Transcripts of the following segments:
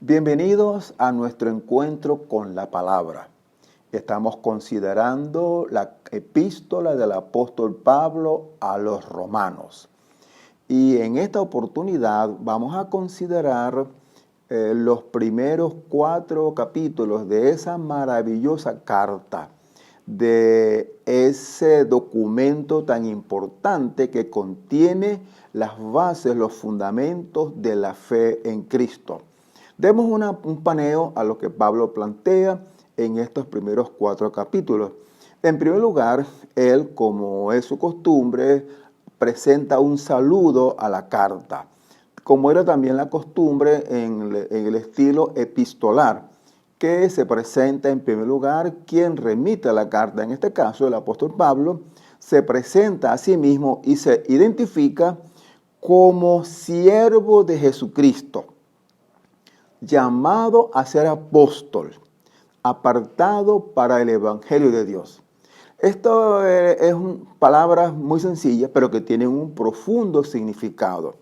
Bienvenidos a nuestro encuentro con la palabra. Estamos considerando la epístola del apóstol Pablo a los romanos. Y en esta oportunidad vamos a considerar los primeros 4 capítulos de esa maravillosa carta, de ese documento tan importante que contiene las bases, los fundamentos de la fe en Cristo. Demos un paneo a lo que Pablo plantea en estos primeros 4 capítulos. En primer lugar, él, como es su costumbre, presenta un saludo a la carta, como era también la costumbre en el estilo epistolar, que se presenta en primer lugar quien remite la carta. En este caso, el apóstol Pablo se presenta a sí mismo y se identifica como siervo de Jesucristo, llamado a ser apóstol, apartado para el Evangelio de Dios. Esto es palabras muy sencillas, pero que tienen un profundo significado.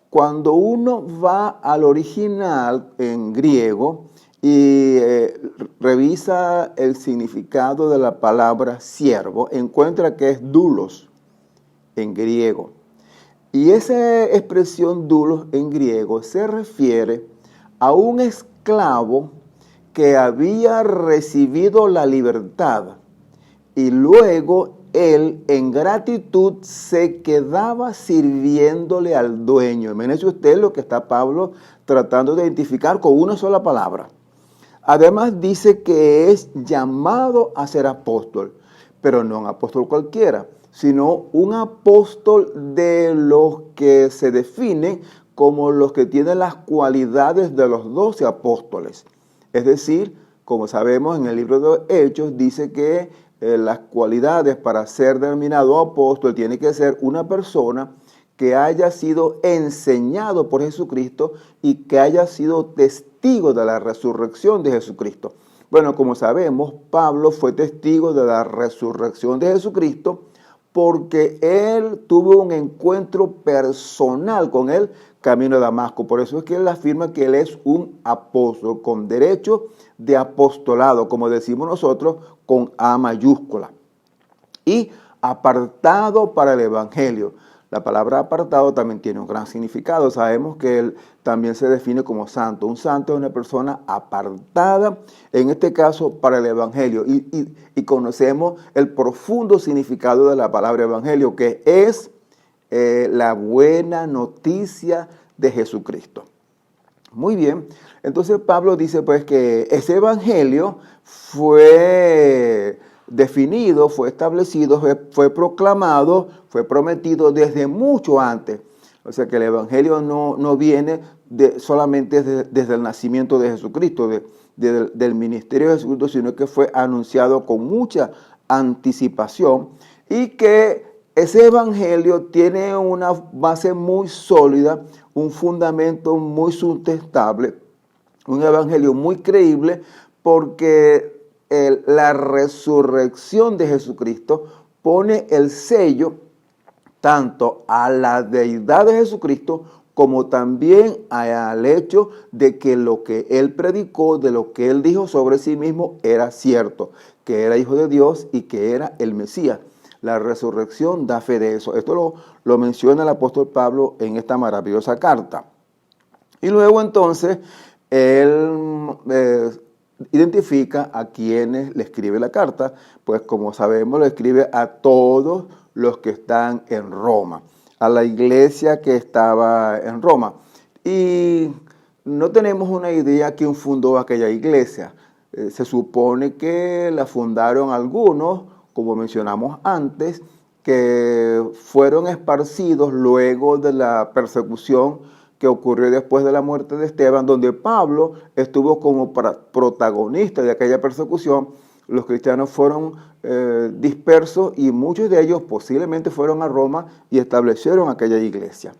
Cuando uno va al original en griego y revisa el significado de la palabra siervo, encuentra que es doulos en griego. Y esa expresión doulos en griego se refiere a un esclavo que había recibido la libertad y luego él en gratitud se quedaba sirviéndole al dueño. Imagínese usted lo que está Pablo tratando de identificar con una sola palabra. Además dice que es llamado a ser apóstol, pero no un apóstol cualquiera, sino un apóstol de los que se definen como los que tienen las cualidades de los 12 apóstoles. Es decir, como sabemos en el libro de Hechos, dice que las cualidades para ser denominado apóstol tiene que ser una persona que haya sido enseñado por Jesucristo y que haya sido testigo de la resurrección de Jesucristo. Bueno, como sabemos, Pablo fue testigo de la resurrección de Jesucristo porque él tuvo un encuentro personal con él camino a Damasco. Por eso es que él afirma que él es un apóstol con derecho de apostolado, como decimos nosotros, con A mayúscula. Y apartado para el Evangelio. La palabra apartado también tiene un gran significado. Sabemos que él también se define como santo. Un santo es una persona apartada, en este caso para el Evangelio. Y conocemos el profundo significado de la palabra Evangelio, que es la buena noticia de Jesucristo. Muy bien, entonces Pablo dice pues que ese Evangelio fue definido, fue establecido, fue proclamado, fue prometido desde mucho antes. O sea que el Evangelio no viene solamente desde el nacimiento de Jesucristo, del ministerio de Jesucristo, sino que fue anunciado con mucha anticipación y que ese Evangelio tiene una base muy sólida, un fundamento muy sustentable, un Evangelio muy creíble, porque la resurrección de Jesucristo pone el sello tanto a la deidad de Jesucristo como también al hecho de que lo que él predicó, de lo que él dijo sobre sí mismo era cierto, que era hijo de Dios y que era el Mesías. La resurrección da fe de eso. Esto lo menciona el apóstol Pablo en esta maravillosa carta. Y luego entonces él identifica a quienes le escribe la carta, pues como sabemos le escribe a todos los que están en Roma, a la iglesia que estaba en Roma. Y no tenemos una idea quién fundó aquella iglesia. Se supone que la fundaron algunos, como mencionamos antes, que fueron esparcidos luego de la persecución que ocurrió después de la muerte de Esteban, donde Pablo estuvo como protagonista de aquella persecución. Los cristianos fueron dispersos y muchos de ellos posiblemente fueron a Roma y establecieron aquella iglesia.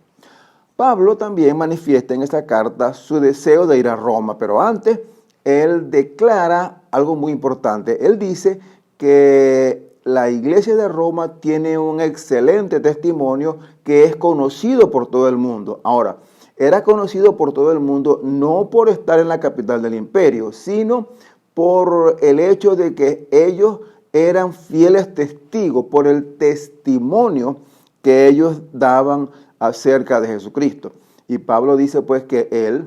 Pablo también manifiesta en esta carta su deseo de ir a Roma, pero antes él declara algo muy importante. Él dice que la iglesia de Roma tiene un excelente testimonio que es conocido por todo el mundo. Ahora, Era conocido por todo el mundo no por estar en la capital del imperio, sino por el hecho de que ellos eran fieles testigos, por el testimonio que ellos daban acerca de Jesucristo. Y Pablo dice pues que él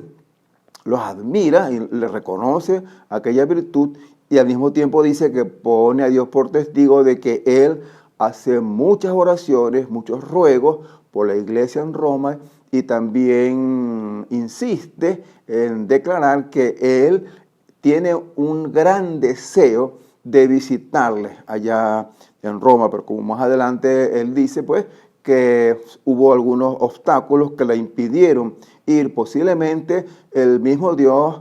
los admira y le reconoce aquella virtud, y al mismo tiempo dice que pone a Dios por testigo de que él hace muchas oraciones, muchos ruegos por la iglesia en Roma, y también insiste en declarar que él tiene un gran deseo de visitarles allá en Roma, pero como más adelante él dice pues que hubo algunos obstáculos que le impidieron ir. Posiblemente el mismo Dios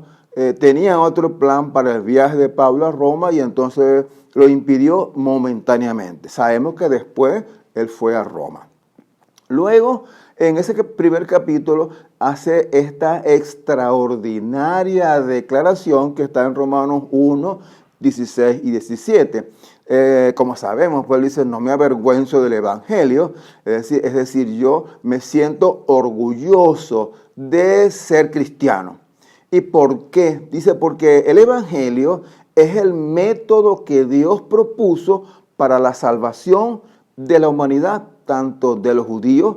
tenía otro plan para el viaje de Pablo a Roma y entonces lo impidió momentáneamente. Sabemos que después él fue a Roma. Luego, en ese primer capítulo, hace esta extraordinaria declaración que está en Romanos 1, 16 y 17. Como sabemos, pues dice, no me avergüenzo del Evangelio, es decir, yo me siento orgulloso de ser cristiano. ¿Y por qué? Dice, porque el Evangelio es el método que Dios propuso para la salvación de la humanidad, tanto de los judíos,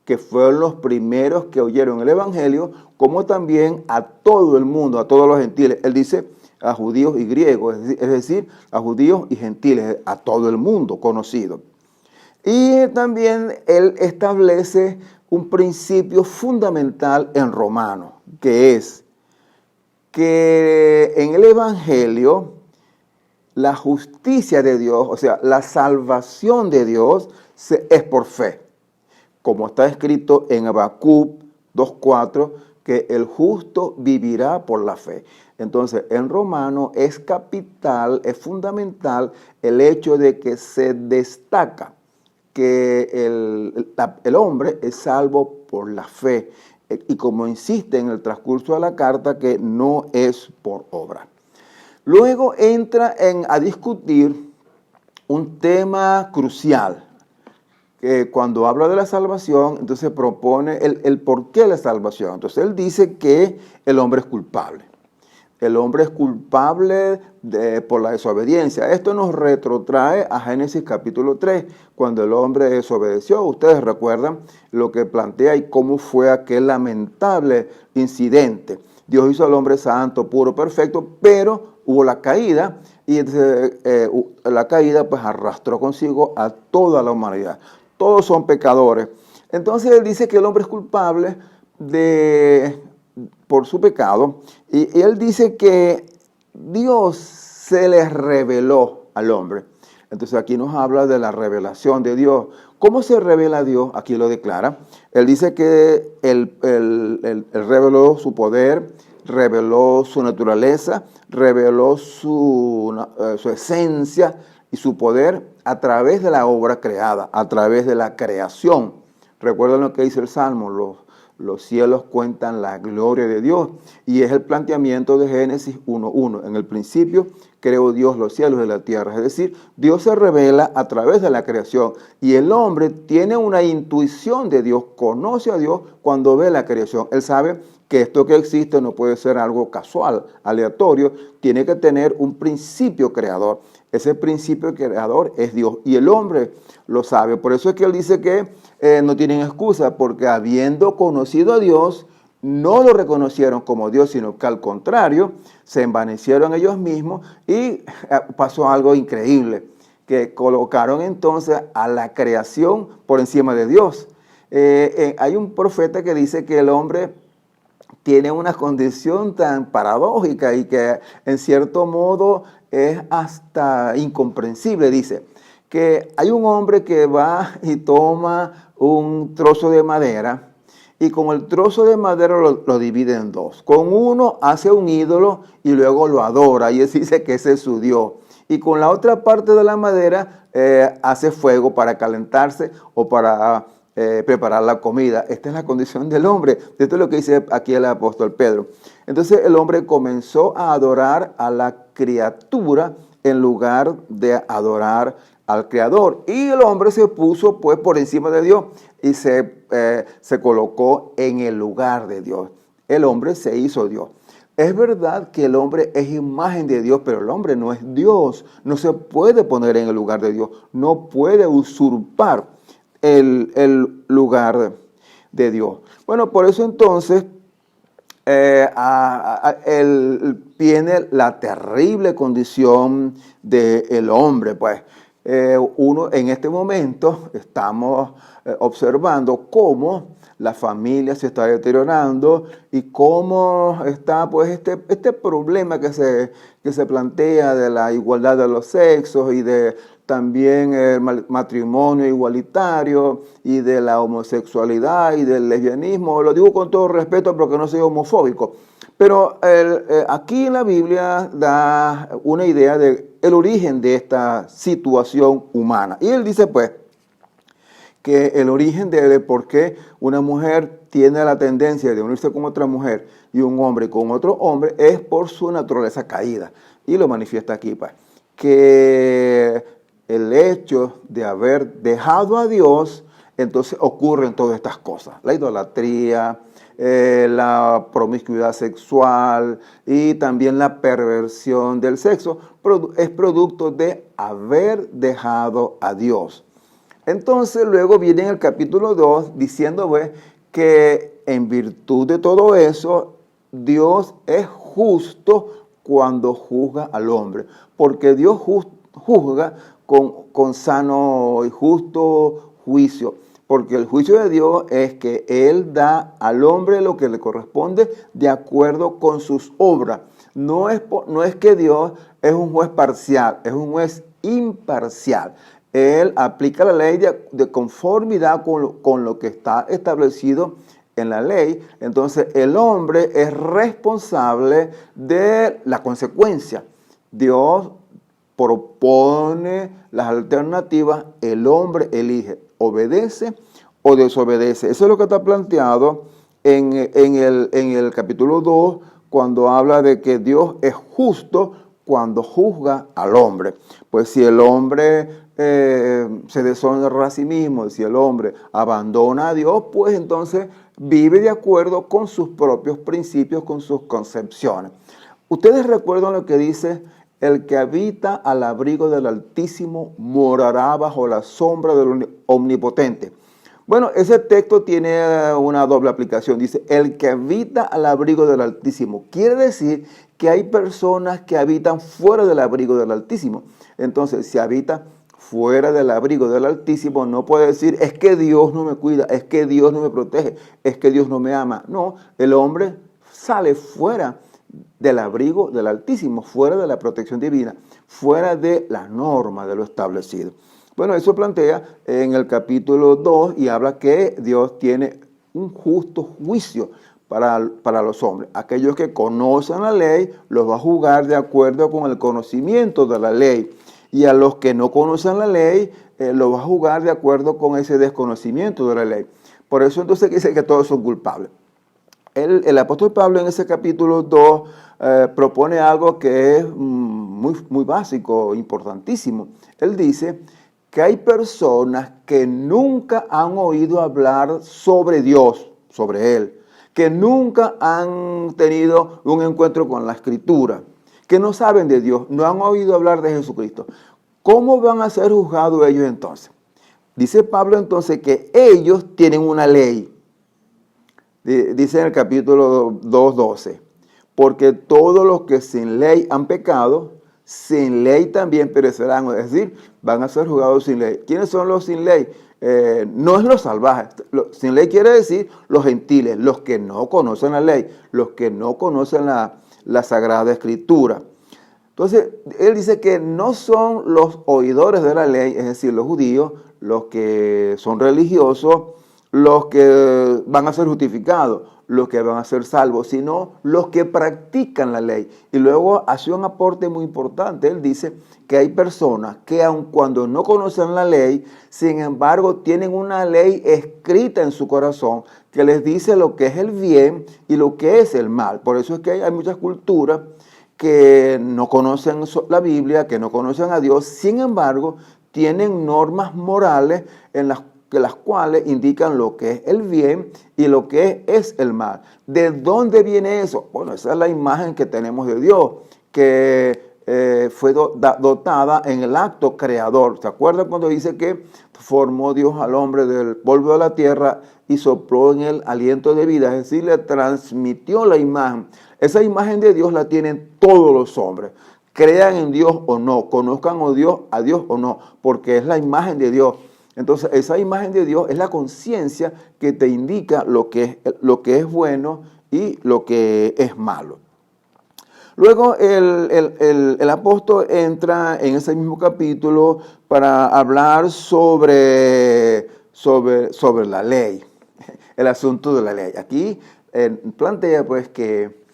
que fueron los primeros que oyeron el Evangelio, como también a todo el mundo, a todos los gentiles. Él dice a judíos y griegos, es decir, a judíos y gentiles, a todo el mundo conocido. Y también él establece un principio fundamental en Romanos, que es que en el Evangelio la justicia de Dios, o sea, la salvación de Dios es por fe. Como está escrito en Habacuc 2:4, que el justo vivirá por la fe. Entonces, en Romano es capital, es fundamental el hecho de que se destaca que el hombre es salvo por la fe. Y como insiste en el transcurso de la carta, que no es por obra. Luego entra a discutir un tema crucial, que cuando habla de la salvación, entonces propone el por qué la salvación. Entonces él dice que el hombre es culpable. El hombre es culpable por la desobediencia. Esto nos retrotrae a Génesis capítulo 3, cuando el hombre desobedeció. Ustedes recuerdan lo que plantea y cómo fue aquel lamentable incidente. Dios hizo al hombre santo, puro, perfecto, pero hubo la caída, y entonces, la caída pues arrastró consigo a toda la humanidad. Todos son pecadores. Entonces él dice que el hombre es culpable por su pecado, y él dice que Dios se le reveló al hombre. Entonces aquí nos habla de la revelación de Dios. ¿Cómo se revela Dios? Aquí lo declara. Él dice que él reveló su poder, reveló su naturaleza, reveló su esencia y su poder a través de la obra creada, a través de la creación. Recuerden lo que dice el Salmo, los cielos cuentan la gloria de Dios, y es el planteamiento de Génesis 1:1. En el principio creó Dios los cielos y la tierra, es decir, Dios se revela a través de la creación, y el hombre tiene una intuición de Dios, conoce a Dios cuando ve la creación. Él sabe que esto que existe no puede ser algo casual, aleatorio, tiene que tener un principio creador. Ese principio creador es Dios, y el hombre lo sabe. Por eso es que él dice que no tienen excusa, porque habiendo conocido a Dios, no lo reconocieron como Dios, sino que al contrario, se envanecieron ellos mismos, y pasó algo increíble, que colocaron entonces a la creación por encima de Dios. Hay un profeta que dice que el hombre tiene una condición tan paradójica y que en cierto modo es hasta incomprensible. Dice que hay un hombre que va y toma un trozo de madera, y con el trozo de madera lo divide en dos. Con uno hace un ídolo y luego lo adora, y él dice que ese es su Dios. Y con la otra parte de la madera hace fuego para calentarse o para preparar la comida. Esta es la condición del hombre. Esto es lo que dice aquí el apóstol Pedro. Entonces el hombre comenzó a adorar a la criatura en lugar de adorar al Creador. Y el hombre se puso pues por encima de Dios y se colocó en el lugar de Dios. El hombre se hizo Dios. Es verdad que el hombre es imagen de Dios, pero el hombre no es Dios. No se puede poner en el lugar de Dios. No puede usurpar el lugar de Dios. Bueno, por eso entonces viene la terrible condición del hombre. Pues uno en este momento estamos observando cómo la familia se está deteriorando y cómo está pues este problema que se plantea de la igualdad de los sexos y de también el matrimonio igualitario y de la homosexualidad y del lesbianismo. Lo digo con todo respeto porque no soy homofóbico. Pero aquí en la Biblia da una idea del origen de esta situación humana. Y él dice pues que el origen de por qué una mujer tiene la tendencia de unirse con otra mujer y un hombre con otro hombre es por su naturaleza caída. Y lo manifiesta aquí pues, que el hecho de haber dejado a Dios, entonces ocurren todas estas cosas. La idolatría, la promiscuidad sexual y también la perversión del sexo es producto de haber dejado a Dios. Entonces luego viene en el capítulo 2 diciendo pues, que en virtud de todo eso, Dios es justo cuando juzga al hombre. Porque Dios juzga con sano y justo juicio. Porque el juicio de Dios es que Él da al hombre lo que le corresponde de acuerdo con sus obras. No es que Dios es un juez parcial, es un juez imparcial. Él aplica la ley de conformidad con lo que está establecido en la ley. Entonces el hombre es responsable de la consecuencia. Dios propone las alternativas, el hombre elige, obedece o desobedece. Eso es lo que está planteado en el capítulo 2, cuando habla de que Dios es justo cuando juzga al hombre. Pues si el hombre se deshonra a sí mismo, si el hombre abandona a Dios, pues entonces vive de acuerdo con sus propios principios, con sus concepciones. Ustedes recuerdan lo que dice: el que habita al abrigo del Altísimo morará bajo la sombra del Omnipotente. Bueno, ese texto tiene una doble aplicación. Dice, el que habita al abrigo del Altísimo. Quiere decir que hay personas que habitan fuera del abrigo del Altísimo. Entonces, si habita fuera del abrigo del Altísimo, no puede decir, es que Dios no me cuida, es que Dios no me protege, es que Dios no me ama. No, el hombre sale fuera del abrigo del Altísimo, fuera de la protección divina, fuera de la norma de lo establecido. Bueno, eso plantea en el capítulo 2 y habla que Dios tiene un justo juicio para los hombres. Aquellos que conocen la ley los va a juzgar de acuerdo con el conocimiento de la ley. Y a los que no conocen la ley los va a juzgar de acuerdo con ese desconocimiento de la ley. Por eso entonces dice que todos son culpables. El apóstol Pablo en ese capítulo 2 propone algo que es muy básico, importantísimo. Él dice que hay personas que nunca han oído hablar sobre Dios, sobre Él, que nunca han tenido un encuentro con la Escritura, que no saben de Dios, no han oído hablar de Jesucristo. ¿Cómo van a ser juzgados ellos entonces? Dice Pablo entonces que ellos tienen una ley. Dice en el capítulo 2:12, porque todos los que sin ley han pecado, sin ley también perecerán, es decir, van a ser juzgados sin ley. ¿Quiénes son los sin ley? No es los salvajes. Sin ley quiere decir los gentiles, los que no conocen la ley, los que no conocen la Sagrada Escritura. Entonces, él dice que no son los oidores de la ley, es decir, los judíos, los que son religiosos, los que van a ser justificados. los que van a ser salvos, sino los que practican la ley. Y luego hace un aporte muy importante. Él dice que hay personas que aun cuando no conocen la ley, sin embargo tienen una ley escrita en su corazón que les dice lo que es el bien y lo que es el mal. Por eso es que hay muchas culturas que no conocen la Biblia, que no conocen a Dios, sin embargo tienen normas morales en las cuales indican lo que es el bien y lo que es el mal. ¿De dónde viene eso? Bueno, esa es la imagen que tenemos de Dios, que fue dotada en el acto creador. ¿Se acuerdan cuando dice que formó Dios al hombre del polvo de la tierra y sopló en él aliento de vida? Es decir, le transmitió la imagen. Esa imagen de Dios la tienen todos los hombres. Crean en Dios o no, conozcan a Dios o no, porque es la imagen de Dios. Entonces, esa imagen de Dios es la conciencia que te indica lo que es bueno y lo que es malo. Luego el apóstol entra en ese mismo capítulo para hablar sobre la ley, el asunto de la ley. Aquí plantea pues que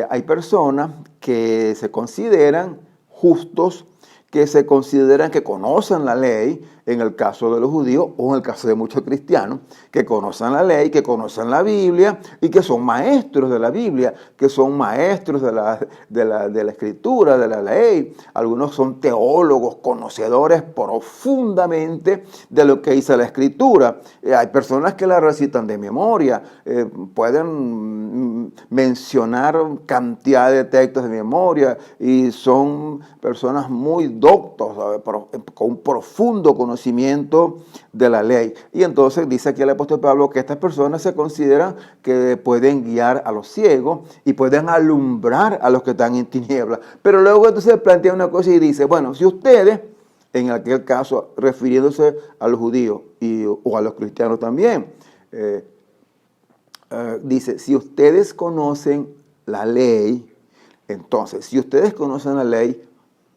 hay personas que se consideran justos, que se consideran que conocen la ley, en el caso de los judíos o en el caso de muchos cristianos, que conocen la ley, que conocen la Biblia y que son maestros de la Biblia, que son maestros de la escritura, de la ley. Algunos son teólogos, conocedores profundamente de lo que dice la escritura. Hay personas que la recitan de memoria, pueden mencionar cantidad de textos de memoria y son personas muy doctos, ¿sabes? Con un profundo conocimiento de la ley. Y entonces dice aquí el apóstol Pablo que estas personas se consideran que pueden guiar a los ciegos y pueden alumbrar a los que están en tinieblas. Pero luego entonces plantea una cosa y dice, bueno, si ustedes, en aquel caso refiriéndose a los judíos o a los cristianos también, dice, si ustedes conocen la ley, entonces, si ustedes conocen la ley,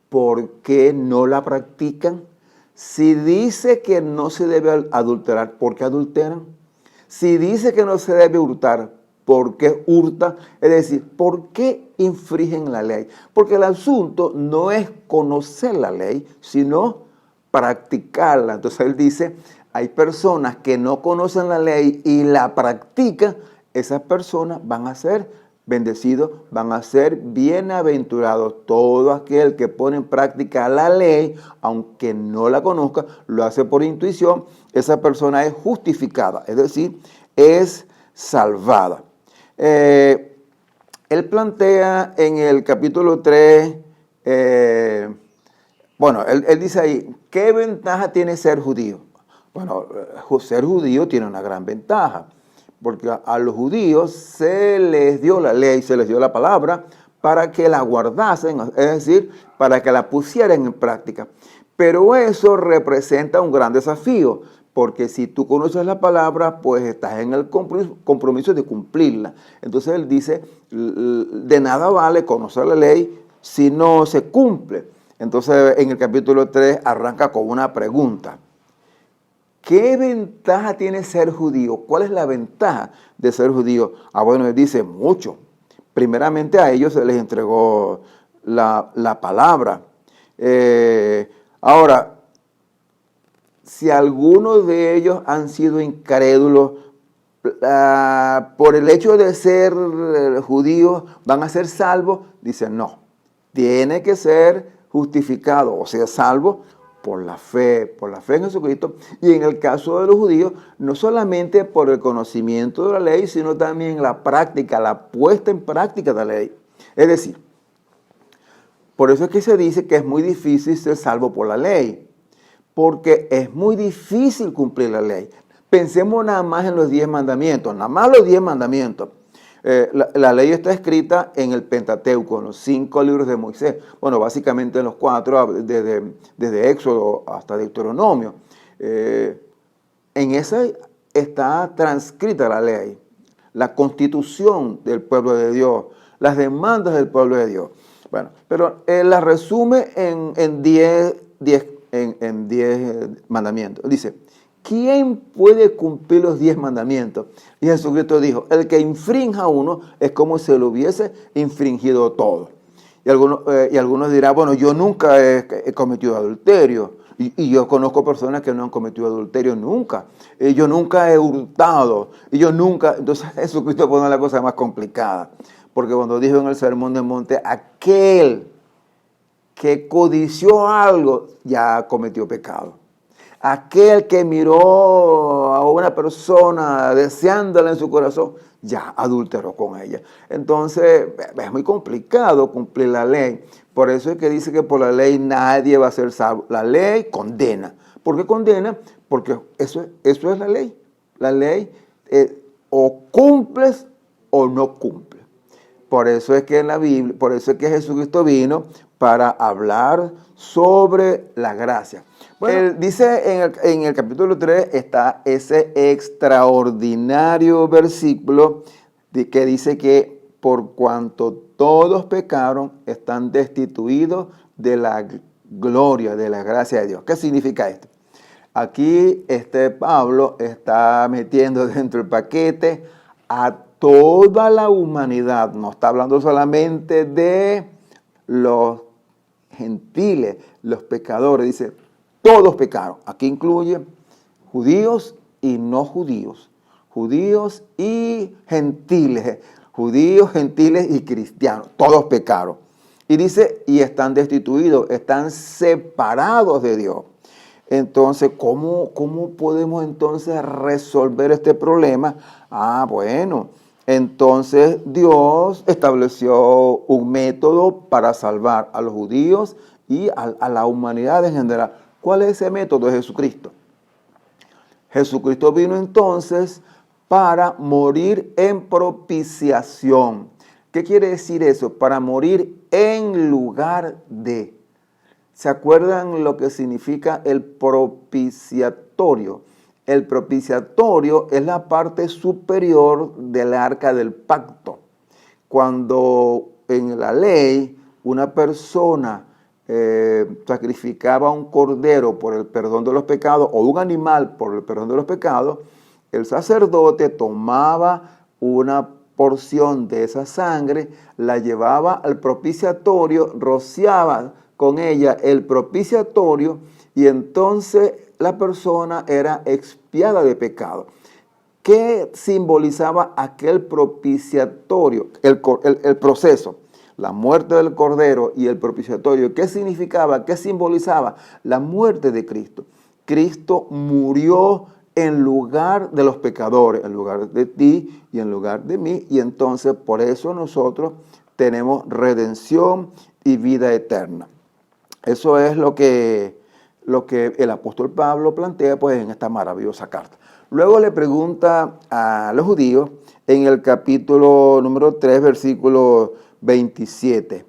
¿por qué no la practican? Si dice que no se debe adulterar, ¿por qué adulteran? Si dice que no se debe hurtar, ¿por qué hurta? Es decir, ¿por qué infringen la ley? Porque el asunto no es conocer la ley, sino practicarla. Entonces él dice, hay personas que no conocen la ley y la practican, esas personas van a ser bendecidos, van a ser bienaventurados. Todo aquel que pone en práctica la ley, aunque no la conozca, lo hace por intuición, esa persona es justificada, es decir, es salvada. Él plantea en el capítulo 3, él dice ahí, ¿qué ventaja tiene ser judío? Bueno, ser judío tiene una gran ventaja, porque a los judíos se les dio la ley, se les dio la palabra para que la guardasen, es decir, para que la pusieran en práctica. Pero eso representa un gran desafío, porque si tú conoces la palabra, pues estás en el compromiso de cumplirla. Entonces él dice, de nada vale conocer la ley si no se cumple. Entonces en el capítulo 3 arranca con una pregunta. ¿Qué ventaja tiene ser judío? ¿Cuál es la ventaja de ser judío? Bueno, él dice mucho. Primeramente a ellos se les entregó la palabra. Ahora, si algunos de ellos han sido incrédulos, por el hecho de ser judíos, ¿van a ser salvos? Dice no. Tiene que ser justificado, o sea, salvo por la fe en Jesucristo, y en el caso de los judíos, no solamente por el conocimiento de la ley, sino también la práctica, la puesta en práctica de la ley. Es decir, por eso es que se dice que es muy difícil ser salvo por la ley, porque es muy difícil cumplir la ley. Pensemos nada más en los 10 mandamientos, nada más los 10 mandamientos. La ley está escrita en el Pentateuco, en los 5 libros de Moisés. Bueno, básicamente en los 4, desde Éxodo hasta Deuteronomio. En esa está transcrita la ley, la constitución del pueblo de Dios, las demandas del pueblo de Dios. Bueno, pero la resume en 10 mandamientos. Dice, ¿quién puede cumplir los 10 mandamientos? Y Jesucristo dijo, el que infrinja uno es como si lo hubiese infringido todo. Y algunos dirán, bueno, yo nunca he cometido adulterio. Y yo conozco personas que no han cometido adulterio nunca. Y yo nunca he hurtado. Y yo nunca... Entonces Jesucristo pone la cosa más complicada. Porque cuando dijo en el Sermón del Monte, aquel que codició algo ya cometió pecado. Aquel que miró a una persona deseándola en su corazón, ya adulteró con ella. Entonces, es muy complicado cumplir la ley. Por eso es que dice que por la ley nadie va a ser salvo. La ley condena. ¿Por qué condena? Porque eso es la ley. La ley o cumples o no cumples. Por eso es que en la Biblia, por eso es que Jesucristo vino para hablar sobre la gracia. Bueno, él dice en el capítulo 3 está ese extraordinario versículo que dice que por cuanto todos pecaron, están destituidos de la gloria, de la gracia de Dios. ¿Qué significa esto? Aquí Pablo está metiendo dentro del paquete a toda la humanidad. No está hablando solamente de los gentiles, los pecadores. Dice, todos pecaron. Aquí incluye judíos y no judíos, judíos y gentiles, judíos, gentiles y cristianos. Todos pecaron. Y dice, y están destituidos, están separados de Dios. Entonces, ¿cómo podemos entonces resolver este problema? Bueno, entonces Dios estableció un método para salvar a los judíos y a la humanidad en general. ¿Cuál es ese método? Jesucristo. Jesucristo vino entonces para morir en propiciación. ¿Qué quiere decir eso? Para morir en lugar de. ¿Se acuerdan lo que significa el propiciatorio? El propiciatorio es la parte superior del arca del pacto. Cuando en la ley una persona sacrificaba un cordero por el perdón de los pecados o un animal por el perdón de los pecados, el sacerdote tomaba una porción de esa sangre, la llevaba al propiciatorio, rociaba con ella el propiciatorio y entonces la persona era expiada de pecado. ¿Qué simbolizaba aquel propiciatorio? El proceso, la muerte del cordero y el propiciatorio. ¿Qué significaba? ¿Qué simbolizaba? La muerte de Cristo. Cristo murió en lugar de los pecadores, en lugar de ti y en lugar de mí. Y entonces por eso nosotros tenemos redención y vida eterna. Eso es lo que el apóstol Pablo plantea pues, en esta maravillosa carta. Luego le pregunta a los judíos en el capítulo número 3, versículo 27.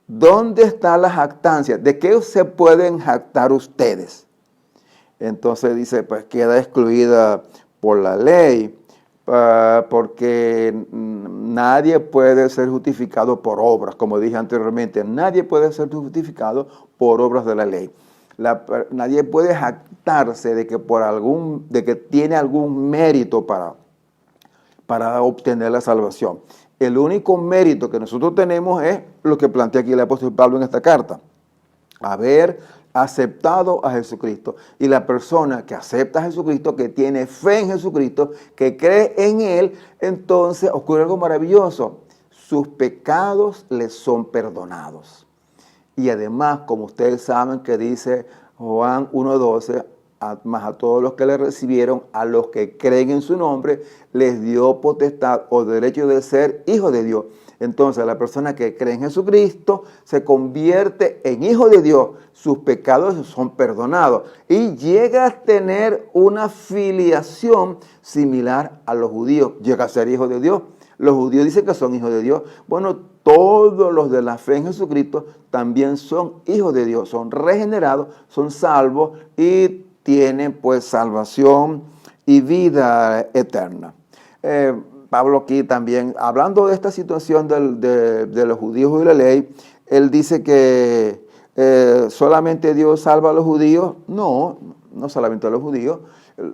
¿Dónde está la jactancia? ¿De qué se pueden jactar ustedes? Entonces dice, pues queda excluida por la ley, porque nadie puede ser justificado por obras, como dije anteriormente, nadie puede ser justificado por obras de la ley. Nadie puede jactarse de que tiene algún mérito para obtener la salvación. El único mérito que nosotros tenemos es lo que plantea aquí el apóstol Pablo en esta carta: haber aceptado a Jesucristo. Y la persona que acepta a Jesucristo, que tiene fe en Jesucristo, que cree en Él, entonces ocurre algo maravilloso. Sus pecados les son perdonados. Y además, como ustedes saben que dice Juan 1:12, más a todos los que le recibieron, a los que creen en su nombre, les dio potestad o derecho de ser hijos de Dios. Entonces, la persona que cree en Jesucristo se convierte en hijo de Dios. Sus pecados son perdonados y llega a tener una filiación similar a los judíos. Llega a ser hijo de Dios. Los judíos dicen que son hijos de Dios. Bueno, todos los de la fe en Jesucristo también son hijos de Dios. Son regenerados, son salvos y tienen pues salvación y vida eterna. Pablo aquí también, hablando de esta situación de los judíos y la ley, él dice que solamente Dios salva a los judíos. No solamente a los judíos.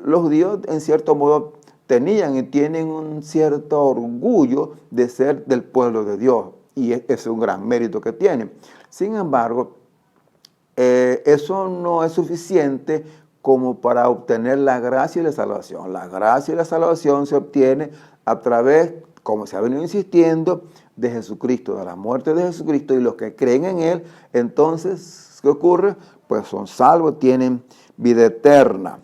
los judíos en cierto modo tenían y tienen un cierto orgullo de ser del pueblo de Dios, y es un gran mérito que tienen. Sin embargo, eso no es suficiente como para obtener la gracia y la salvación. La gracia y la salvación se obtiene a través, como se ha venido insistiendo, de Jesucristo, de la muerte de Jesucristo, y los que creen en Él, entonces, ¿qué ocurre? Pues son salvos, tienen vida eterna.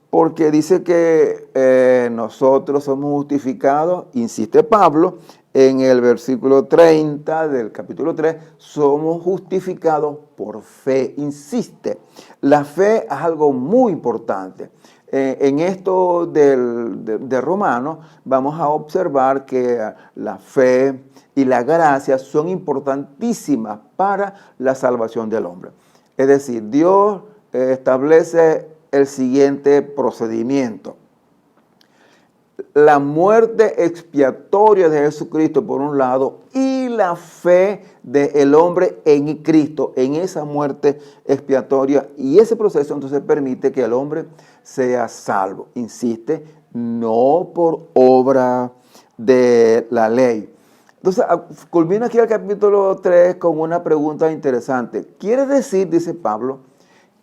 Porque dice que nosotros somos justificados, insiste Pablo, en el versículo 30 del capítulo 3, somos justificados por fe, insiste. La fe es algo muy importante. En esto de Romanos vamos a observar que la fe y la gracia son importantísimas para la salvación del hombre. Es decir, Dios establece el siguiente procedimiento. La muerte expiatoria de Jesucristo por un lado y la fe del hombre en Cristo, en esa muerte expiatoria, y ese proceso entonces permite que el hombre sea salvo. Insiste, no por obra de la ley. Entonces, culmina aquí el capítulo 3 con una pregunta interesante. ¿Quiere decir, dice Pablo,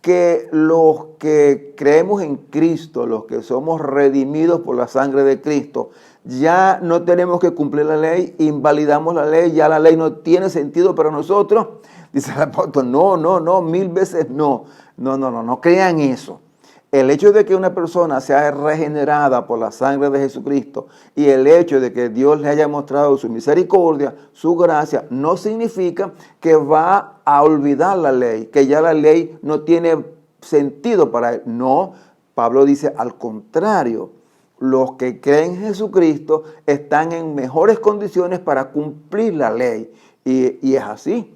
que los que creemos en Cristo, los que somos redimidos por la sangre de Cristo, ya no tenemos que cumplir la ley, invalidamos la ley, ya la ley no tiene sentido para nosotros? Dice el apóstol, no, 1000 veces no. No crean eso. El hecho de que una persona sea regenerada por la sangre de Jesucristo y el hecho de que Dios le haya mostrado su misericordia, su gracia, no significa que va a olvidar la ley, que ya la ley no tiene sentido para él. No, Pablo dice al contrario, los que creen en Jesucristo están en mejores condiciones para cumplir la ley. Y es así,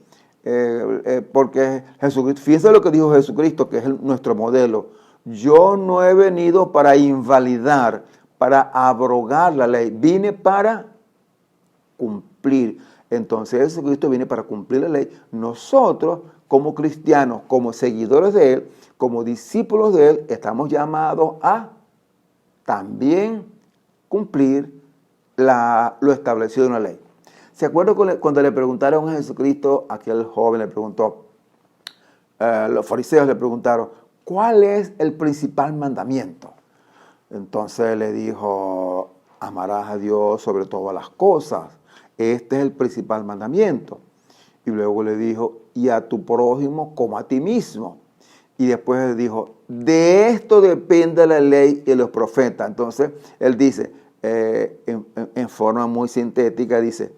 porque Jesucristo, fíjense lo que dijo Jesucristo, que es nuestro modelo. Yo no he venido para invalidar, para abrogar la ley. Vine para cumplir. Entonces Jesucristo viene para cumplir la ley. Nosotros, como cristianos, como seguidores de Él, como discípulos de Él, estamos llamados a también cumplir lo establecido en la ley. ¿Se acuerdan cuando le preguntaron a Jesucristo, aquel joven le preguntó, los fariseos le preguntaron, ¿cuál es el principal mandamiento? Entonces le dijo, amarás a Dios sobre todas las cosas. Este es el principal mandamiento. Y luego le dijo, y a tu prójimo como a ti mismo. Y después le dijo, de esto depende la ley y los profetas. Entonces él dice, en forma muy sintética, dice,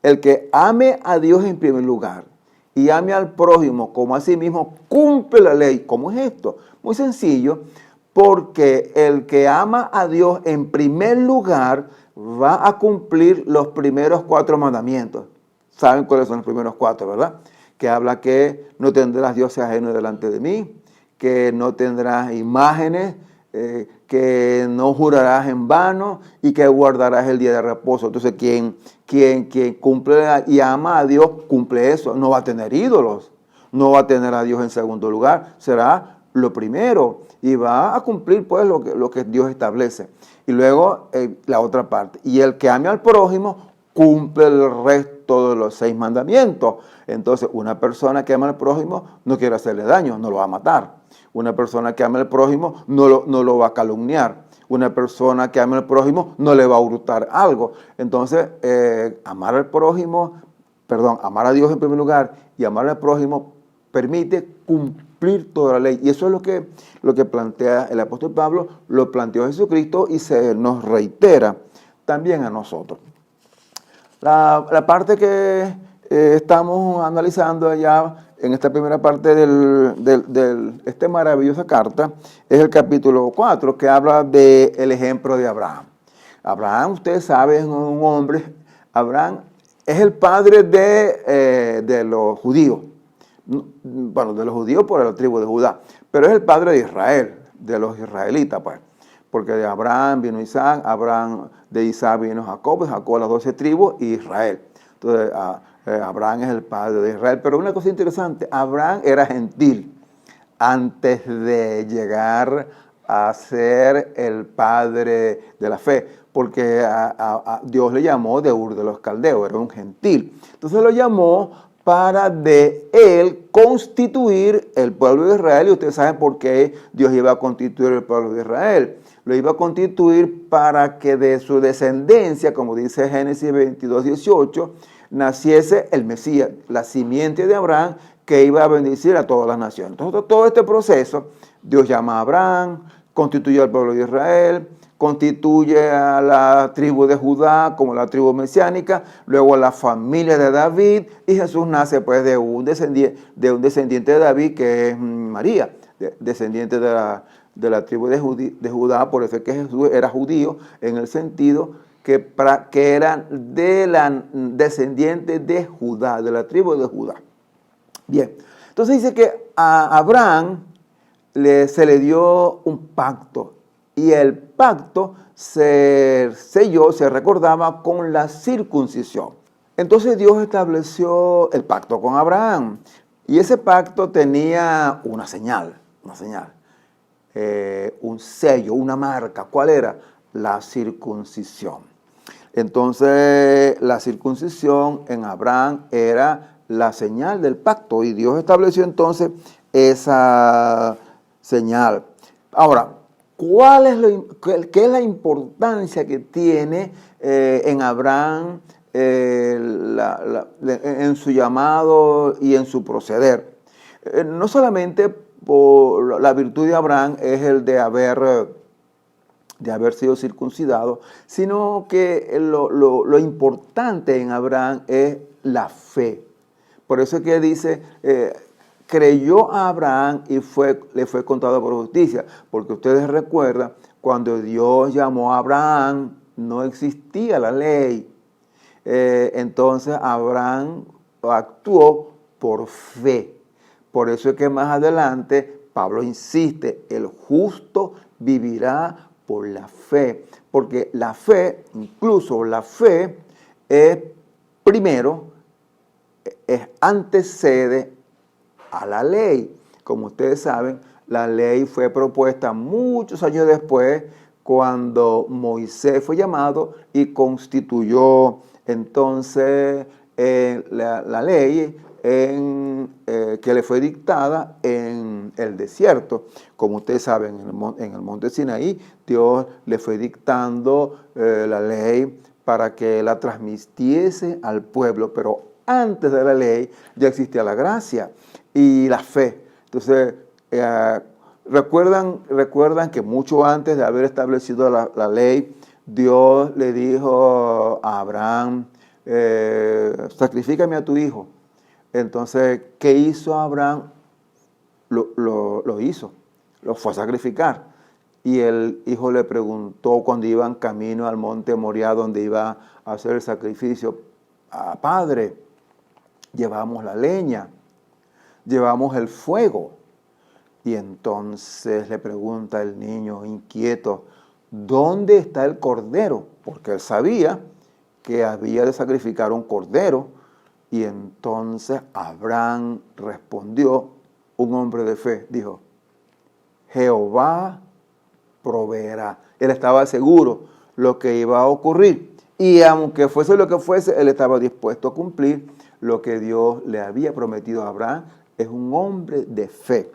el que ame a Dios en primer lugar y ame al prójimo como a sí mismo, cumple la ley. ¿Cómo es esto? Muy sencillo, porque el que ama a Dios en primer lugar va a cumplir los primeros 4 mandamientos. ¿Saben cuáles son los primeros 4, verdad? Que habla que no tendrás dioses ajenos delante de mí, que no tendrás imágenes, que no jurarás en vano y que guardarás el día de reposo. Entonces, quien cumple y ama a Dios, cumple eso. No va a tener ídolos, no va a tener a Dios en segundo lugar, será lo primero y va a cumplir pues lo que Dios establece. Y luego la otra parte, y el que ame al prójimo cumple el resto de los 6 mandamientos. Entonces, una persona que ama al prójimo no quiere hacerle daño, no lo va a matar. Una persona que ama al prójimo no lo va a calumniar. Una persona que ama al prójimo no le va a hurtar algo. Entonces, amar a Dios en primer lugar y amar al prójimo permite cumplir toda la ley. Y eso es lo que plantea el apóstol Pablo, lo planteó Jesucristo y se nos reitera también a nosotros. La parte que estamos analizando allá en esta primera parte de esta maravillosa carta es el capítulo 4, que habla del ejemplo de Abraham. Abraham, ustedes saben, es un hombre. Abraham es el padre de los judíos. Bueno, de los judíos por la tribu de Judá, pero es el padre de Israel, de los israelitas, pues. Porque de Abraham vino Isaac, de Isaac vino Jacob, Jacob las 12 tribus y Israel. Entonces, Abraham es el padre de Israel. Pero una cosa interesante, Abraham era gentil antes de llegar a ser el padre de la fe, porque Dios le llamó de Ur de los Caldeos, era un gentil. Entonces lo llamó para de él constituir el pueblo de Israel, y ustedes saben por qué Dios iba a constituir el pueblo de Israel. Lo iba a constituir para que de su descendencia, como dice Génesis 22, 18, naciese el Mesías, la simiente de Abraham, que iba a bendecir a todas las naciones. Entonces, todo este proceso, Dios llama a Abraham, constituye al pueblo de Israel, constituye a la tribu de Judá como la tribu mesiánica, luego a la familia de David, y Jesús nace pues de un descendiente de David, que es María, descendiente de la tribu de Judá. Por eso es que Jesús era judío, en el sentido que era de la descendiente de Judá, de la tribu de Judá. Bien, entonces dice que a Abraham se le dio un pacto, y el pacto se selló, se recordaba con la circuncisión. Entonces Dios estableció el pacto con Abraham, y ese pacto tenía una señal, un sello, una marca. ¿Cuál era? La circuncisión. Entonces la circuncisión en Abraham era la señal del pacto, y Dios estableció entonces esa señal. Ahora, ¿qué es la importancia que tiene en Abraham en su llamado y en su proceder? No solamente por la virtud de Abraham es el de haber sido circuncidado, sino que lo importante en Abraham es la fe. Por eso es que dice, creyó a Abraham y le fue contado por justicia. Porque ustedes recuerdan, cuando Dios llamó a Abraham, no existía la ley. Entonces Abraham actuó por fe. Por eso es que más adelante Pablo insiste, el justo vivirá por la fe. Porque la fe, incluso la fe, es primero, antecede a la ley. Como ustedes saben, la ley fue propuesta muchos años después, cuando Moisés fue llamado y constituyó entonces la ley que le fue dictada en el desierto. Como ustedes saben, en el monte Sinaí, Dios le fue dictando la ley para que la transmitiese al pueblo, pero antes de la ley ya existía la gracia y la fe. Entonces, recuerdan que mucho antes de haber establecido la ley, Dios le dijo a Abraham, sacrifícame a tu hijo. Entonces, ¿qué hizo Abraham? Lo hizo, lo fue a sacrificar. Y el hijo le preguntó cuando iban camino al monte Moriah, donde iba a hacer el sacrificio, Padre, llevamos la leña, llevamos el fuego. Y entonces le pregunta el niño inquieto, ¿dónde está el cordero? Porque él sabía que había de sacrificar un cordero. Y entonces Abraham respondió, un hombre de fe, dijo, Jehová proveerá. Él estaba seguro lo que iba a ocurrir. Y aunque fuese lo que fuese, él estaba dispuesto a cumplir lo que Dios le había prometido a Abraham. Es un hombre de fe.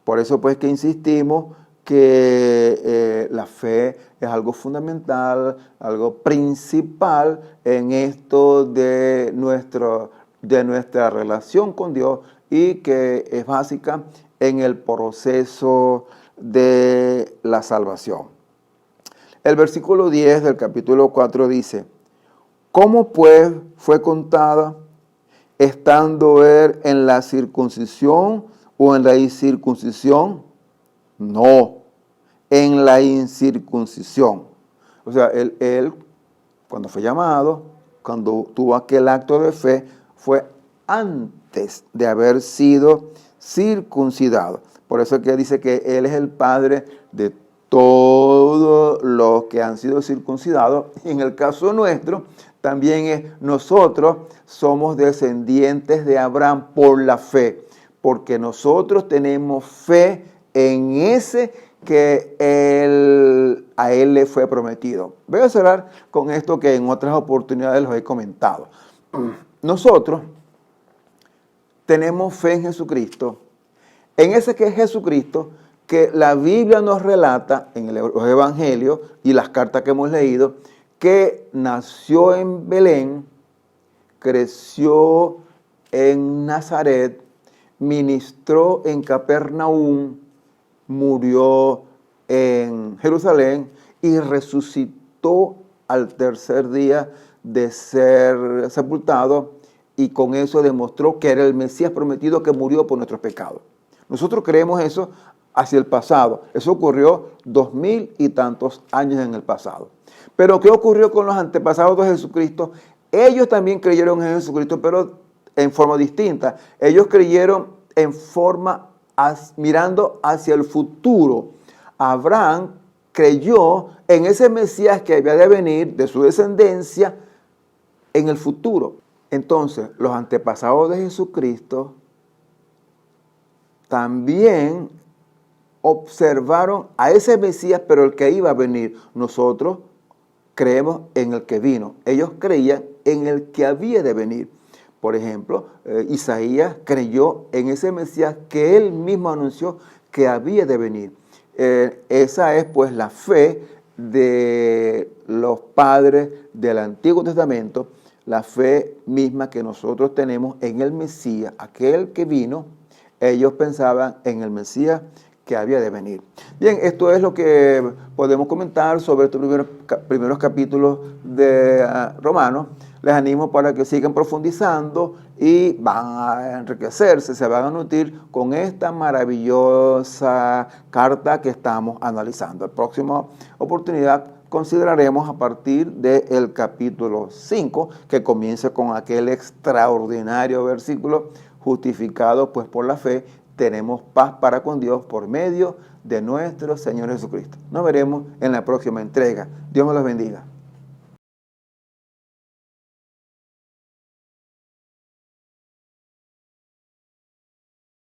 Por eso pues que insistimos que la fe es algo fundamental, algo principal en esto de nuestra relación con Dios, y que es básica en el proceso de la salvación. El versículo 10 del capítulo 4 dice, ¿cómo pues fue contada estando él en la circuncisión o en la incircuncisión? No, en la incircuncisión. O sea, él cuando fue llamado, cuando tuvo aquel acto de fe, fue antes de haber sido circuncidado. Por eso es que dice que él es el padre de todos los que han sido circuncidados. Y en el caso nuestro, también nosotros somos descendientes de Abraham por la fe, porque nosotros tenemos fe en ese que a él le fue prometido. Voy a cerrar con esto que en otras oportunidades los he comentado. Nosotros tenemos fe en Jesucristo, en ese que es Jesucristo, que la Biblia nos relata en los evangelios y las cartas que hemos leído, que nació en Belén, creció en Nazaret, ministró en Capernaum, murió en Jerusalén y resucitó al tercer día de ser sepultado, y con eso demostró que era el Mesías prometido que murió por nuestros pecados. Nosotros creemos eso hacia el pasado. Eso ocurrió 2000 y tantos años en el pasado. Pero ¿qué ocurrió con los antepasados de Jesucristo? Ellos también creyeron en Jesucristo, pero en forma distinta. Ellos creyeron en forma mirando hacia el futuro. Abraham creyó en ese Mesías que había de venir de su descendencia en el futuro. Entonces, los antepasados de Jesucristo también observaron a ese Mesías, pero el que iba a venir. Nosotros creemos en el que vino. Ellos creían en el que había de venir. Por ejemplo, Isaías creyó en ese Mesías que él mismo anunció que había de venir. Esa es pues la fe de los padres del Antiguo Testamento, la fe misma que nosotros tenemos en el Mesías, aquel que vino. Ellos pensaban en el Mesías que había de venir. Bien, esto es lo que podemos comentar sobre estos primeros capítulos de Romanos. Les animo para que sigan profundizando y van a enriquecerse, se van a nutrir con esta maravillosa carta que estamos analizando. En la próxima oportunidad consideraremos a partir del capítulo 5, que comienza con aquel extraordinario versículo: justificados pues por la fe, tenemos paz para con Dios por medio de nuestro Señor Jesucristo. Nos veremos en la próxima entrega. Dios me los bendiga.